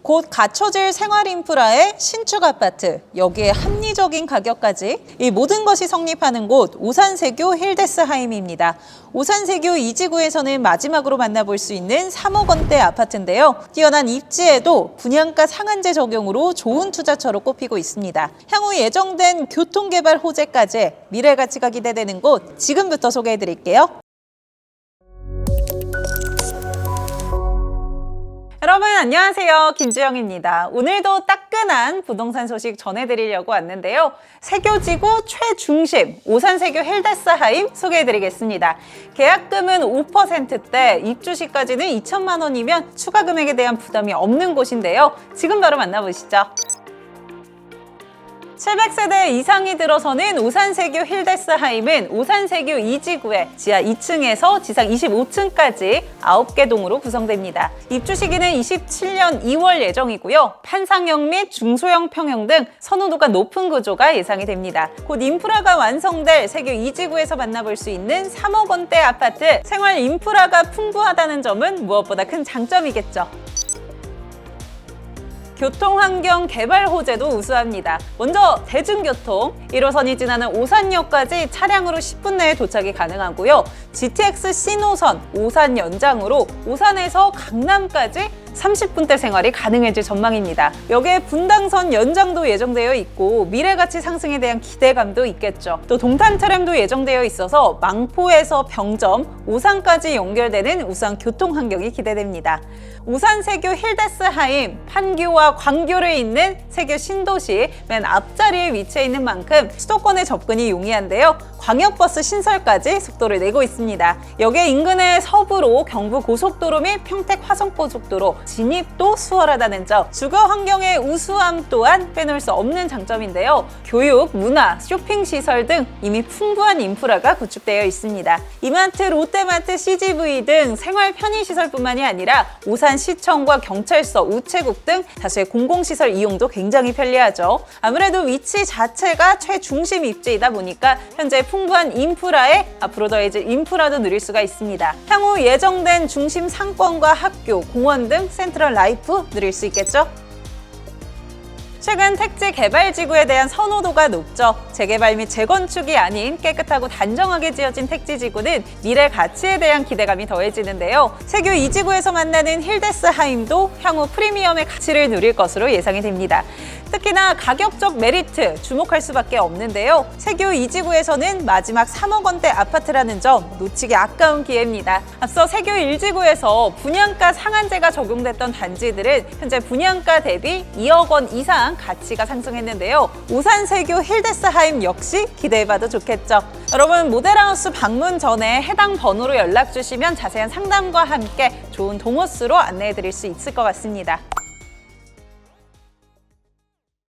곧 갖춰질 생활 인프라의 신축 아파트, 여기에 합리적인 가격까지 이 모든 것이 성립하는 곳 오산세교 힐데스하임입니다. 오산세교 2지구에서는 마지막으로 만나볼 수 있는 3억 원대 아파트인데요. 뛰어난 입지에도 분양가 상한제 적용으로 좋은 투자처로 꼽히고 있습니다. 향후 예정된 교통개발 호재까지 미래 가치가 기대되는 곳 지금부터 소개해드릴게요. 여러분 안녕하세요. 김주영입니다. 오늘도 따끈한 부동산 소식 전해드리려고 왔는데요. 세교지구 최중심 오산세교 힐데스하임 소개해드리겠습니다. 계약금은 5%대, 입주 시까지는 2천만 원이면 추가 금액에 대한 부담이 없는 곳인데요. 지금 바로 만나보시죠. 700세대 이상이 들어서는 오산세교 힐데스하임은 오산세교 2지구의 지하 2층에서 지상 25층까지 9개 동으로 구성됩니다. 입주 시기는 27년 2월 예정이고요. 판상형 및 중소형 평형 등 선호도가 높은 구조가 예상이 됩니다. 곧 인프라가 완성될 세교 2지구에서 만나볼 수 있는 3억 원대 아파트, 생활 인프라가 풍부하다는 점은 무엇보다 큰 장점이겠죠. 교통환경 개발 호재도 우수합니다. 먼저 대중교통, 1호선이 지나는 오산역까지 차량으로 10분 내에 도착이 가능하고요. GTX C노선 오산 연장으로 오산에서 강남까지 30분대 생활이 가능해질 전망입니다. 여기에 분당선 연장도 예정되어 있고 미래가치 상승에 대한 기대감도 있겠죠. 또 동탄 트램도 예정되어 있어서 망포에서 병점, 오산까지 연결되는 우수한 교통 환경이 기대됩니다. 오산세교 힐데스하임, 판교와 광교를 잇는 세교 신도시 맨 앞자리에 위치해 있는 만큼 수도권의 접근이 용이한데요. 광역버스 신설까지 속도를 내고 있습니다. 여기에 인근의 서부로 경부고속도로 및 평택 화성고속도로 진입도 수월하다는 점, 주거 환경의 우수함 또한 빼놓을 수 없는 장점인데요. 교육, 문화, 쇼핑시설 등 이미 풍부한 인프라가 구축되어 있습니다. 이마트, 롯데마트, CGV 등 생활 편의시설뿐만이 아니라 오산시청과 경찰서, 우체국 등 다수의 공공시설 이용도 굉장히 편리하죠. 아무래도 위치 자체가 최중심 입지이다 보니까 현재 풍부한 인프라에 앞으로 더해질 인프라도 누릴 수가 있습니다. 향후 예정된 중심 상권과 학교, 공원 등 센트럴 라이프 누릴 수 있겠죠? 최근 택지 개발 지구에 대한 선호도가 높죠. 재개발 및 재건축이 아닌 깨끗하고 단정하게 지어진 택지 지구는 미래 가치에 대한 기대감이 더해지는데요. 세교 2지구에서 만나는 힐데스하임도 향후 프리미엄의 가치를 누릴 것으로 예상이 됩니다. 특히나 가격적 메리트 주목할 수밖에 없는데요. 세교 2지구에서는 마지막 3억 원대 아파트라는 점 놓치기 아까운 기회입니다. 앞서 세교 1지구에서 분양가 상한제가 적용됐던 단지들은 현재 분양가 대비 2억 원 이상 가치가 상승했는데요. 오산세교 힐데스하임 역시 기대해봐도 좋겠죠. 여러분 모델하우스 방문 전에 해당 번호로 연락 주시면 자세한 상담과 함께 좋은 동호수로 안내해드릴 수 있을 것 같습니다.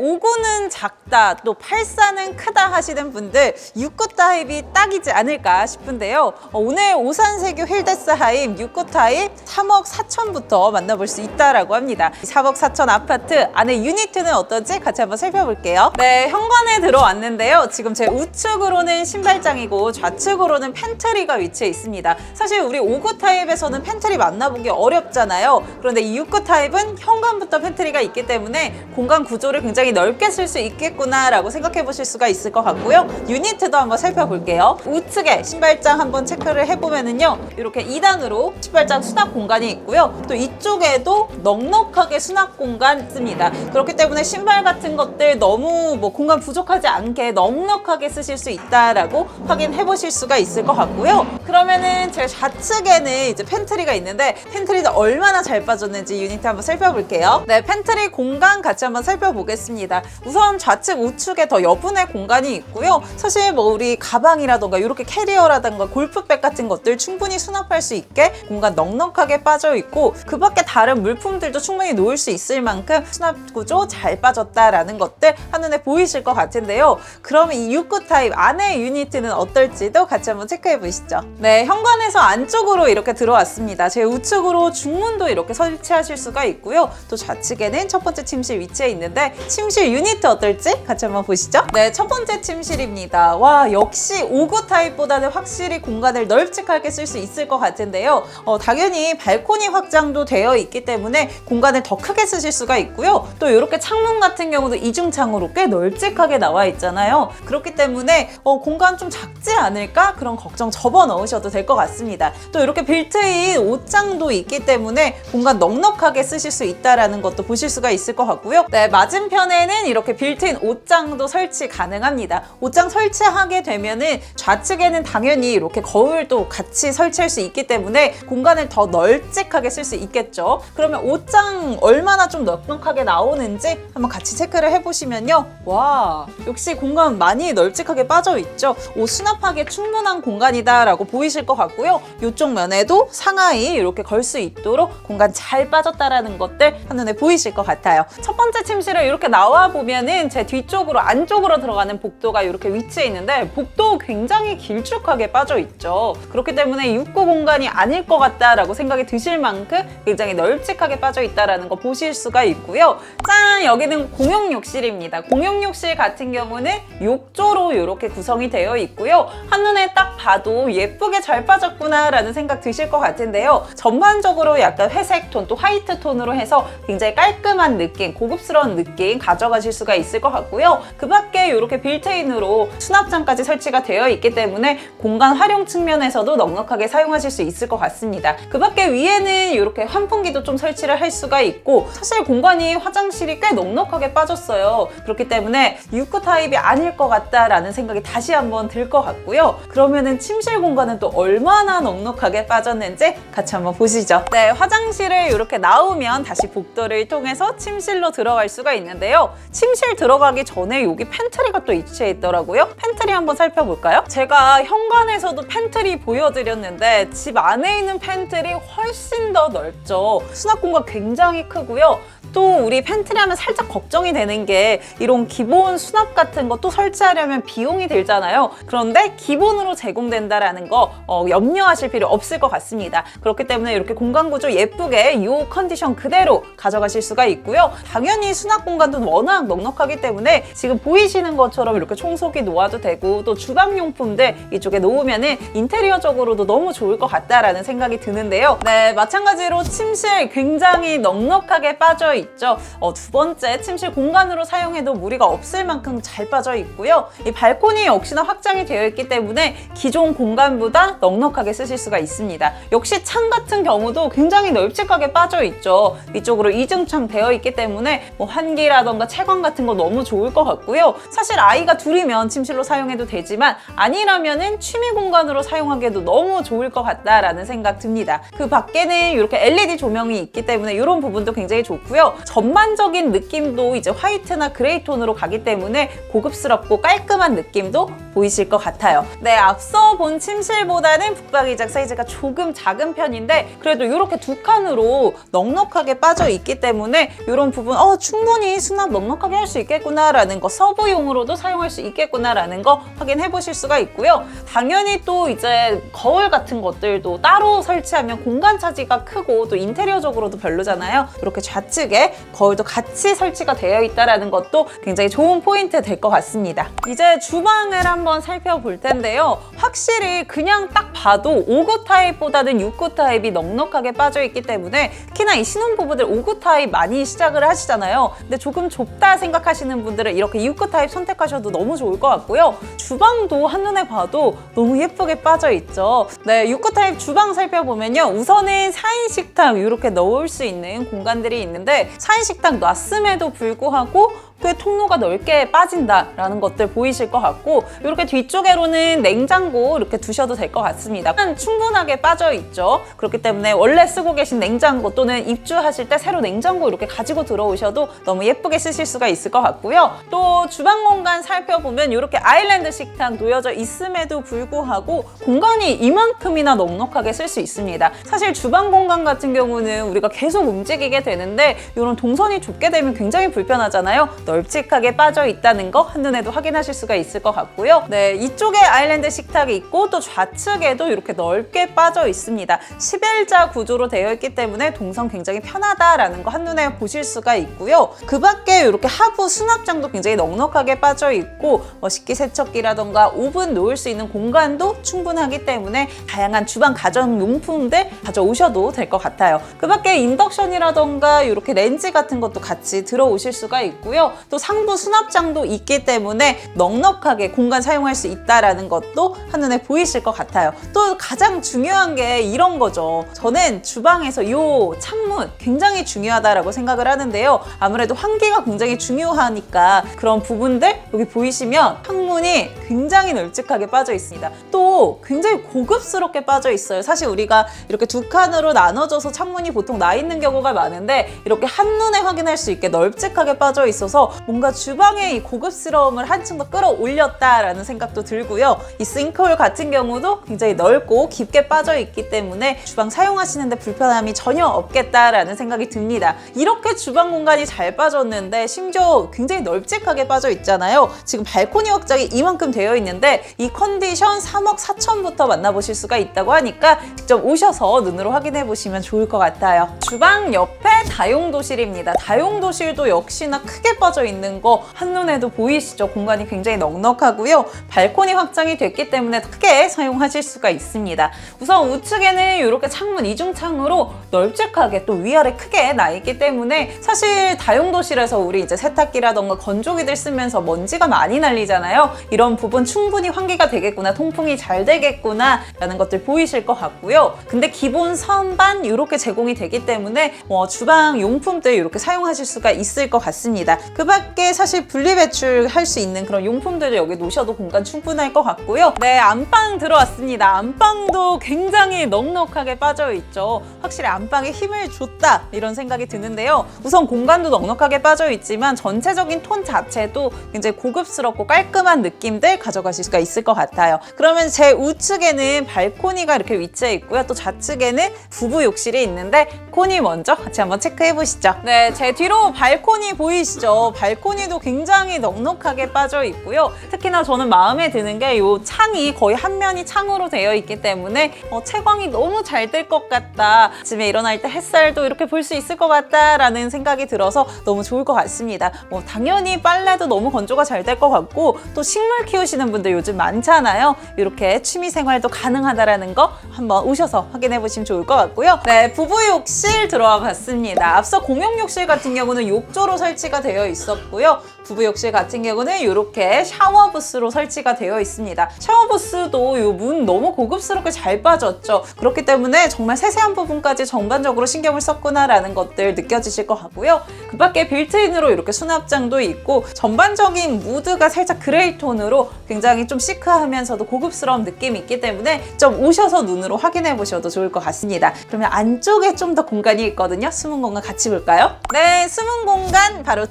5구는 작다, 또 8사는 크다 하시는 분들 6구 타입이 딱이지 않을까 싶은데요. 오늘 오산세교 힐데스하임 6구 타입 3억 4천부터 만나볼 수 있다라고 합니다. 3억 4천 아파트 안에 유니트는 어떤지 같이 한번 살펴볼게요. 네, 현관에 들어왔는데요. 지금 제 우측으로는 신발장이고 좌측으로는 팬트리가 위치해 있습니다. 사실 우리 5구 타입에서는 팬트리 만나보기 어렵잖아요. 그런데 이 6구 타입은 현관부터 팬트리가 있기 때문에 공간 구조를 굉장히 넓게 쓸 수 있겠구나라고 생각해 보실 수가 있을 것 같고요. 유니트도 한번 살펴볼게요. 우측에 신발장 한번 체크를 해보면은요. 이렇게 2단으로 신발장 수납 공간이 있고요. 또 이쪽에도 넉넉하게 수납 공간 있습니다. 그렇기 때문에 신발 같은 것들 너무 공간 부족하지 않게 넉넉하게 쓰실 수 있다라고 확인해 보실 수가 있을 것 같고요. 그러면은 제 좌측에는 이제 팬트리가 있는데 팬트리도 얼마나 잘 빠졌는지 유니트 한번 살펴볼게요. 네, 팬트리 공간 같이 한번 살펴보겠습니다. 우선 좌측 우측에 더 여분의 공간이 있고요. 사실 우리 가방이라던가 이렇게 캐리어라던가 골프백 같은 것들 충분히 수납할 수 있게 공간 넉넉하게 빠져 있고 그 밖에 다른 물품들도 충분히 놓을 수 있을 만큼 수납 구조 잘 빠졌다라는 것들 한눈에 보이실 것 같은데요. 그럼 이 6구 타입 안에 유니트는 어떨지도 같이 한번 체크해 보시죠. 네, 현관에서 안쪽으로 이렇게 들어왔습니다. 제 우측으로 중문도 이렇게 설치하실 수가 있고요. 또 좌측에는 첫 번째 침실 위치해 있는데 침실 침실 유니트 어떨지 같이 한번 보시죠. 네, 첫 번째 침실입니다. 와, 역시 5구 타입보다는 확실히 공간을 널찍하게 쓸 수 있을 것 같은데요. 당연히 발코니 확장도 되어 있기 때문에 공간을 더 크게 쓰실 수가 있고요. 또 이렇게 창문 같은 경우도 이중창으로 꽤 널찍하게 나와 있잖아요. 그렇기 때문에 공간 좀 작지 않을까? 그런 걱정 접어 넣으셔도 될 것 같습니다. 또 이렇게 빌트인 옷장도 있기 때문에 공간 넉넉하게 쓰실 수 있다는 것도 보실 수가 있을 것 같고요. 네, 맞은편에는 이렇게 빌트인 옷장도 설치 가능합니다. 옷장 설치하게 되면은 좌측에는 당연히 이렇게 거울도 같이 설치할 수 있기 때문에 공간을 더 널찍하게 쓸 수 있겠죠. 그러면 옷장 얼마나 좀 넉넉하게 나오는지 한번 같이 체크를 해보시면요. 와, 역시 공간 많이 널찍하게 빠져 있죠. 옷 수납하기에 충분한 공간이다라고 보이실 것 같고요. 이쪽 면에도 상하이 이렇게 걸 수 있도록 공간 잘 빠졌다라는 것들 한눈에 보이실 것 같아요. 첫 번째 침실을 이렇게 나와 보면은 제 뒤쪽으로 안쪽으로 들어가는 복도가 이렇게 위치해 있는데 복도 굉장히 길쭉하게 빠져 있죠. 그렇기 때문에 입구 공간이 아닐 것 같다라고 생각이 드실 만큼 굉장히 널찍하게 빠져 있다라는 거 보실 수가 있고요. 짠! 여기는 공용 욕실입니다. 공용 욕실 같은 경우는 욕조로 이렇게 구성이 되어 있고요. 한눈에 딱 봐도 예쁘게 잘 빠졌구나라는 생각 드실 것 같은데요. 전반적으로 약간 회색 톤 또 화이트 톤으로 해서 굉장히 깔끔한 느낌, 고급스러운 느낌 가져가실 수가 있을 것 같고요. 그 밖에 이렇게 빌트인으로 수납장까지 설치가 되어 있기 때문에 공간 활용 측면에서도 넉넉하게 사용하실 수 있을 것 같습니다. 그 밖에 위에는 이렇게 환풍기도 좀 설치를 할 수가 있고 사실 공간이 화장실이 꽤 넉넉하게 빠졌어요. 그렇기 때문에 6구 타입이 아닐 것 같다라는 생각이 다시 한번 들 것 같고요. 그러면은 침실 공간은 또 얼마나 넉넉하게 빠졌는지 같이 한번 보시죠. 네, 화장실을 이렇게 나오면 다시 복도를 통해서 침실로 들어갈 수가 있는데요. 침실 들어가기 전에 여기 팬트리가 또 위치해 있더라고요. 팬트리 한번 살펴볼까요? 제가 현관에서도 팬트리 보여드렸는데 집 안에 있는 팬트리 훨씬 더 넓죠. 수납 공간 굉장히 크고요. 또 우리 팬트리 하면 살짝 걱정이 되는 게 이런 기본 수납 같은 것도 설치하려면 비용이 들잖아요. 그런데 기본으로 제공된다라는 거 염려하실 필요 없을 것 같습니다. 그렇기 때문에 이렇게 공간 구조 예쁘게 이 컨디션 그대로 가져가실 수가 있고요. 당연히 수납 공간도 워낙 넉넉하기 때문에 지금 보이시는 것처럼 이렇게 청소기 놓아도 되고 또 주방용품들 이쪽에 놓으면은 인테리어적으로도 너무 좋을 것 같다라는 생각이 드는데요. 네, 마찬가지로 침실 굉장히 넉넉하게 빠져 있죠. 두 번째 침실 공간으로 사용해도 무리가 없을 만큼 잘 빠져 있고요. 이 발코니 역시나 확장이 되어 있기 때문에 기존 공간보다 넉넉하게 쓰실 수가 있습니다. 역시 창 같은 경우도 굉장히 널찍하게 빠져 있죠. 이쪽으로 이중창 되어 있기 때문에 뭐 환기라던가 채광 같은 거 너무 좋을 것 같고요. 사실 아이가 둘이면 침실로 사용해도 되지만 아니라면은 취미 공간으로 사용하기에도 너무 좋을 것 같다라는 생각 듭니다. 그 밖에는 이렇게 LED 조명이 있기 때문에 이런 부분도 굉장히 좋고요. 전반적인 느낌도 이제 화이트나 그레이 톤으로 가기 때문에 고급스럽고 깔끔한 느낌도 보이실 것 같아요. 네, 앞서 본 침실보다는 북박이장 사이즈가 조금 작은 편인데 그래도 이렇게 두 칸으로 넉넉하게 빠져 있기 때문에 이런 부분 충분히 수납 넉넉하게 할 수 있겠구나라는 거, 서브용으로도 사용할 수 있겠구나라는 거 확인해 보실 수가 있고요. 당연히 또 이제 거울 같은 것들도 따로 설치하면 공간 차지가 크고 또 인테리어적으로도 별로잖아요. 이렇게 좌측에 거울도 같이 설치가 되어 있다는 것도 굉장히 좋은 포인트 될 것 같습니다. 이제 주방을 한번 살펴볼 텐데요. 확실히 그냥 딱 봐도 5구 타입보다는 6구 타입이 넉넉하게 빠져 있기 때문에 특히나 이 신혼부부들 5구 타입 많이 시작을 하시잖아요. 근데 조금 좁다 생각하시는 분들은 이렇게 6구 타입 선택하셔도 너무 좋을 것 같고요. 주방도 한눈에 봐도 너무 예쁘게 빠져 있죠. 네, 6구 타입 주방 살펴보면요. 우선은 4인 식탁 이렇게 넣을 수 있는 공간들이 있는데 4인 식탁 놨음에도 불구하고 꽤 통로가 넓게 빠진다라는 것들 보이실 것 같고 이렇게 뒤쪽으로는 냉장고 이렇게 두셔도 될 것 같습니다. 충분하게 빠져 있죠. 그렇기 때문에 원래 쓰고 계신 냉장고 또는 입주하실 때 새로 냉장고 이렇게 가지고 들어오셔도 너무 예쁘게 쓰실 수가 있을 것 같고요. 또 주방 공간 살펴보면 이렇게 아일랜드 식탁 놓여져 있음에도 불구하고 공간이 이만큼이나 넉넉하게 쓸 수 있습니다. 사실 주방 공간 같은 경우는 우리가 계속 움직이게 되는데 이런 동선이 좁게 되면 굉장히 불편하잖아요. 널찍하게 빠져 있다는 거 한눈에도 확인하실 수가 있을 것 같고요. 네, 이쪽에 아일랜드 식탁이 있고 또 좌측에도 이렇게 넓게 빠져 있습니다. 11자 구조로 되어 있기 때문에 동선 굉장히 편하다라는 거 한눈에 보실 수가 있고요. 그 밖에 이렇게 하부 수납장도 굉장히 넉넉하게 빠져 있고 식기세척기라던가 오븐 놓을 수 있는 공간도 충분하기 때문에 다양한 주방 가전용품들 가져오셔도 될 것 같아요. 그 밖에 인덕션이라던가 이렇게 렌즈 같은 것도 같이 들어오실 수가 있고요. 또 상부 수납장도 있기 때문에 넉넉하게 공간 사용할 수 있다는 것도 한눈에 보이실 것 같아요. 또 가장 중요한 게 이런 거죠. 저는 주방에서 이 창문 굉장히 중요하다고 생각을 하는데요. 아무래도 환기가 굉장히 중요하니까 그런 부분들 여기 보이시면 창문이 굉장히 널찍하게 빠져 있습니다. 또 굉장히 고급스럽게 빠져 있어요. 사실 우리가 이렇게 두 칸으로 나눠져서 창문이 보통 나 있는 경우가 많은데 이렇게 한눈에 확인할 수 있게 널찍하게 빠져 있어서 뭔가 주방의 이 고급스러움을 한층 더 끌어올렸다라는 생각도 들고요. 이 싱크홀 같은 경우도 굉장히 넓고 깊게 빠져 있기 때문에 주방 사용하시는데 불편함이 전혀 없겠다라는 생각이 듭니다. 이렇게 주방 공간이 잘 빠졌는데 심지어 굉장히 널찍하게 빠져 있잖아요. 지금 발코니 확장이 이만큼 되어 있는데 이 컨디션 3억 4천부터 만나보실 수가 있다고 하니까 직접 오셔서 눈으로 확인해 보시면 좋을 것 같아요. 주방 옆에 다용도실입니다. 다용도실도 역시나 크게 빠져 있는 거 한눈에도 보이시죠? 공간이 굉장히 넉넉하고요. 발코니 확장이 됐기 때문에 크게 사용하실 수가 있습니다. 우선 우측에는 이렇게 창문 이중창으로 널찍하게 또 위아래 크게 나 있기 때문에 사실 다용도실에서 우리 이제 세탁기라던가 건조기들 쓰면서 먼지가 많이 날리잖아요. 이런 부분 충분히 환기가 되겠구나, 통풍이 잘 되겠구나 라는 것들 보이실 것 같고요. 근데 기본 선반 이렇게 제공이 되기 때문에 주방 용품들 이렇게 사용하실 수가 있을 것 같습니다. 그 밖에 사실 분리배출할 수 있는 그런 용품들을 여기 놓으셔도 공간 충분할 것 같고요. 네, 안방 들어왔습니다. 안방도 굉장히 넉넉하게 빠져 있죠. 확실히 안방에 힘을 줬다 이런 생각이 드는데요. 우선 공간도 넉넉하게 빠져 있지만 전체적인 톤 자체도 굉장히 고급스럽고 깔끔한 느낌들 가져가실 수가 있을 것 같아요. 그러면 제 우측에는 발코니가 이렇게 위치해 있고요. 또 좌측에는 부부 욕실이 있는데 코니 먼저 같이 한번 체크해 보시죠. 네, 제 뒤로 발코니 보이시죠? 발코니도 굉장히 넉넉하게 빠져 있고요. 특히나 저는 마음에 드는 게 이 창이 거의 한 면이 창으로 되어 있기 때문에 채광이 너무 잘 될 것 같다. 아침에 일어날 때 햇살도 이렇게 볼 수 있을 것 같다라는 생각이 들어서 너무 좋을 것 같습니다. 당연히 빨래도 너무 건조가 잘 될 것 같고 또 식물 키우시는 분들 요즘 많잖아요. 이렇게 취미 생활도 가능하다라는 거 한번 오셔서 확인해 보시면 좋을 것 같고요. 네, 부부 욕실 들어와 봤습니다. 앞서 공용 욕실 같은 경우는 욕조로 설치가 되어 있었고요. 부부 욕실 같은 경우는 이렇게 샤워 부스로 설치가 되어 있습니다. 샤워 부스도 이 문 너무 고급스럽게 잘 빠졌죠. 그렇기 때문에 정말 세세한 부분까지 전반적으로 신경을 썼구나라는 것들 느껴지실 것 같고요. 그 밖에 빌트인으로 이렇게 수납장도 있고 전반적인 무드가 살짝 그레이 톤으로 굉장히 좀 시크하면서도 고급스러운 느낌이 있기 때문에 좀 오셔서 눈으로 확인해 보셔도 좋을 것 같습니다. 그러면 안쪽에 좀 더 공간이 있거든요. 숨은 공간 같이 볼까요? 네, 숨은 공간 바로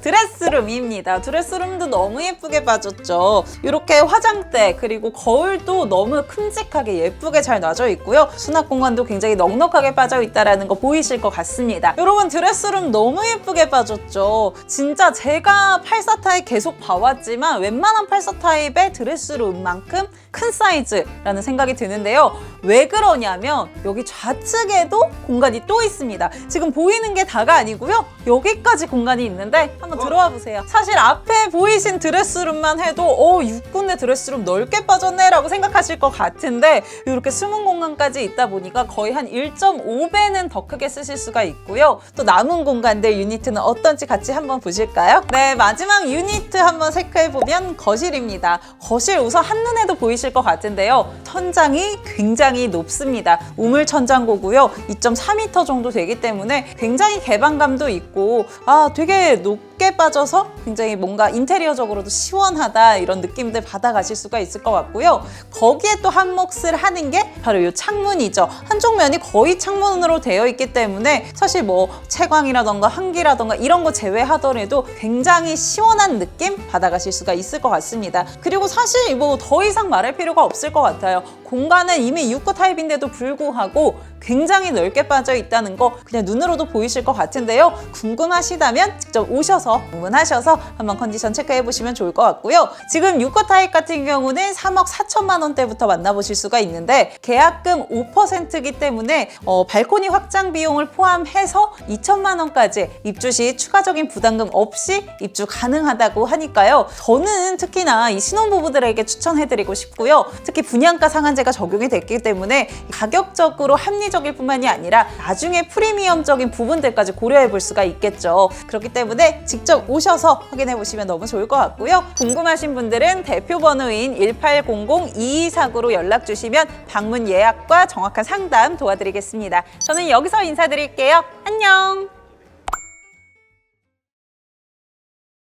드레스룸입니다. 드레스룸도 너무 예쁘게 빠졌죠. 이렇게 화장대 그리고 거울도 너무 큼직하게 예쁘게 잘 놔져 있고요. 수납 공간도 굉장히 넉넉하게 빠져 있다는 거 보이실 것 같습니다. 여러분 드레스룸 너무 예쁘게 빠졌죠. 진짜 제가 84 타입 계속 봐왔지만 웬만한 84 타입의 드레스룸만큼 큰 사이즈라는 생각이 드는데요. 왜 그러냐면 여기 좌측에도 공간이 또 있습니다. 지금 보이는 게 다가 아니고요. 여기까지 공간이 있는데 한번 들어와 보세요. 사실 앞에 보이신 드레스룸만 해도 6군데 드레스룸 넓게 빠졌네 라고 생각하실 것 같은데 이렇게 숨은 공간까지 있다 보니까 거의 한 1.5배는 더 크게 쓰실 수가 있고요. 또 남은 공간들 유니트는 어떤지 같이 한번 보실까요? 네, 마지막 유니트 한번 체크해보면 거실입니다. 거실 우선 한눈에도 보이실 것 같은데요. 천장이 굉장히 높습니다. 우물 천장고고요. 2.4m 정도 되기 때문에 굉장히 개방감도 있고 되게 높게 빠져서 굉장히 뭔가 인테리어적으로도 시원하다 이런 느낌들 받아가실 수가 있을 것 같고요. 거기에 또 한 몫을 하는 게 바로 이 창문이죠. 한쪽 면이 거의 창문으로 되어 있기 때문에 사실 채광이라던가 환기라던가 이런 거 제외하더라도 굉장히 시원한 느낌 받아가실 수가 있을 것 같습니다. 그리고 사실 더 이상 말할 필요가 없을 것 같아요. 공간은 이미 6구 타입인데도 불구하고 굉장히 넓게 빠져 있다는 거 그냥 눈으로도 보이실 것 같은데요. 궁금하시다면 직접 오셔서 거 주문하셔서 한번 컨디션 체크해 보시면 좋을 것 같고요. 지금 6거 타입 같은 경우는 3억 4천만 원대부터 만나보실 수가 있는데 계약금 5%이기 때문에 발코니 확장 비용을 포함해서 2천만 원까지 입주 시 추가적인 부담금 없이 입주 가능하다고 하니까요. 저는 특히나 이 신혼부부들에게 추천해드리고 싶고요. 특히 분양가 상한제가 적용이 됐기 때문에 가격적으로 합리적일 뿐만이 아니라 나중에 프리미엄적인 부분들까지 고려해 볼 수가 있겠죠. 그렇기 때문에 직접 오셔서 확인해 보시면 너무 좋을 것 같고요. 궁금하신 분들은 대표 번호인 1800-2249로 연락 주시면 방문 예약과 정확한 상담 도와드리겠습니다. 저는 여기서 인사드릴게요. 안녕!